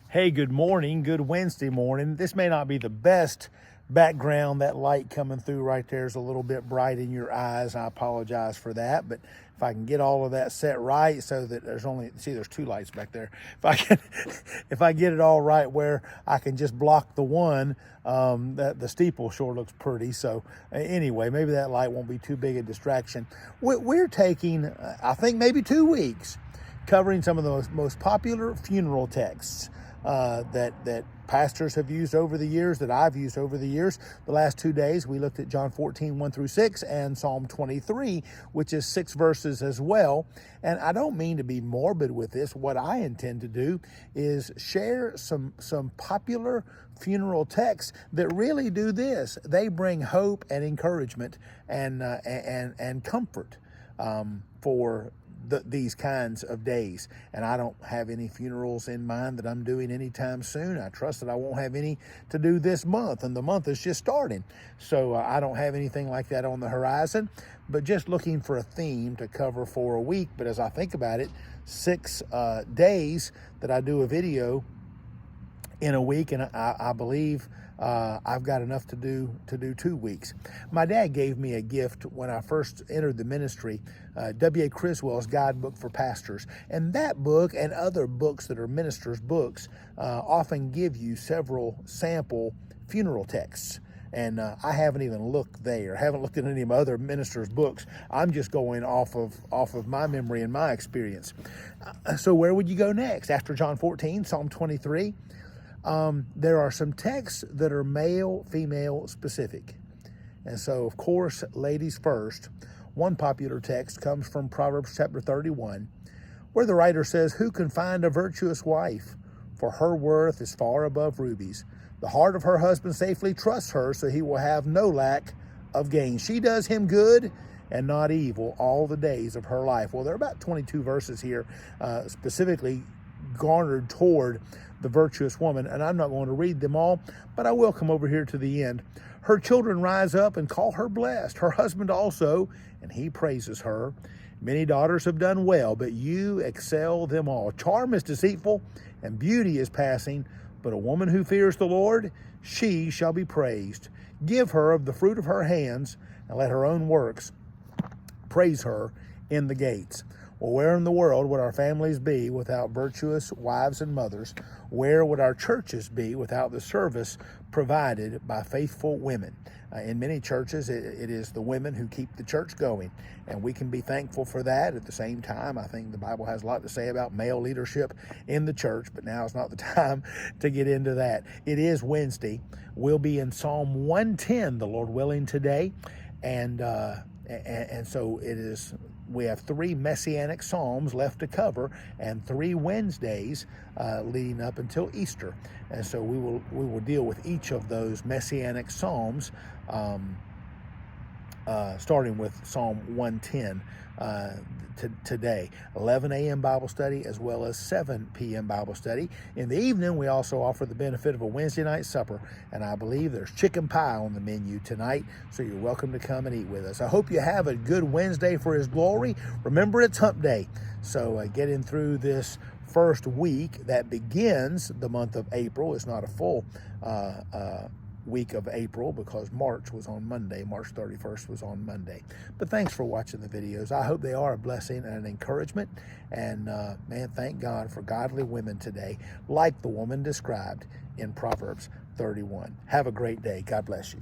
Hey, good morning, good Wednesday morning. This may not be the best background. That light coming through right there is a little bit bright in your eyes. I apologize for that, but if I can get all of that set right so that there's two lights back there. If I get it all right where I can just block the one, that the steeple sure looks pretty. So anyway, maybe that light won't be too big a distraction. We're taking, I think maybe 2 weeks covering some of the most popular funeral texts that pastors have used over the years, that I've used over the years. The last 2 days, we looked at John 14, 1 through 6, and Psalm 23, which is 6 verses as well. And I don't mean to be morbid with this. What I intend to do is share some popular funeral texts that really do this. They bring hope and encouragement and comfort for these kinds of days. And I don't have any funerals in mind that I'm doing anytime soon. I trust that I won't have any to do this month, and the month is just starting. So I don't have anything like that on the horizon, but just looking for a theme to cover for a week. But as I think about it, 6 days that I do a video in a week, and I believe I've got enough to do 2 weeks. My dad gave me a gift when I first entered the ministry, W.A. Criswell's Guidebook for Pastors. And that book and other books that are ministers' books often give you several sample funeral texts. And I haven't even looked there. Haven't looked at any of my other ministers' books. I'm just going off of my memory and my experience. So where would you go next? After John 14, Psalm 23? There are some texts that are male, female specific. And so, of course, ladies first. One popular text comes from Proverbs chapter 31, where the writer says, "Who can find a virtuous wife? For her worth is far above rubies. The heart of her husband safely trusts her, so he will have no lack of gain. She does him good and not evil all the days of her life." Well, there are about 22 verses here specifically garnered toward the virtuous woman, and I'm not going to read them all, but I will come over here to the end. "Her children rise up and call her blessed, her husband also, and he praises her. Many daughters have done well, but you excel them all. Charm is deceitful, and beauty is passing, but a woman who fears the Lord, she shall be praised. Give her of the fruit of her hands, and let her own works praise her in the gates." Well, where in the world would our families be without virtuous wives and mothers? Where would our churches be without the service provided by faithful women? In many churches, it is the women who keep the church going, and we can be thankful for that. At the same time, I think the Bible has a lot to say about male leadership in the church, but now is not the time to get into that. It is Wednesday. We'll be in Psalm 110, the Lord willing, today, and so it is. We have 3 messianic psalms left to cover, and 3 Wednesdays leading up until Easter. And so we will deal with each of those messianic psalms, starting with Psalm 110 today. 11 a.m. Bible study as well as 7 p.m. Bible study. In the evening, we also offer the benefit of a Wednesday night supper, and I believe there's chicken pie on the menu tonight, so you're welcome to come and eat with us. I hope you have a good Wednesday for His glory. Remember, it's Hump Day, so getting through this first week that begins the month of April. It's not a full week of April because March was on Monday. March 31st was on Monday. But thanks for watching the videos. I hope they are a blessing and an encouragement. And man, thank God for godly women today, like the woman described in Proverbs 31. Have a great day. God bless you.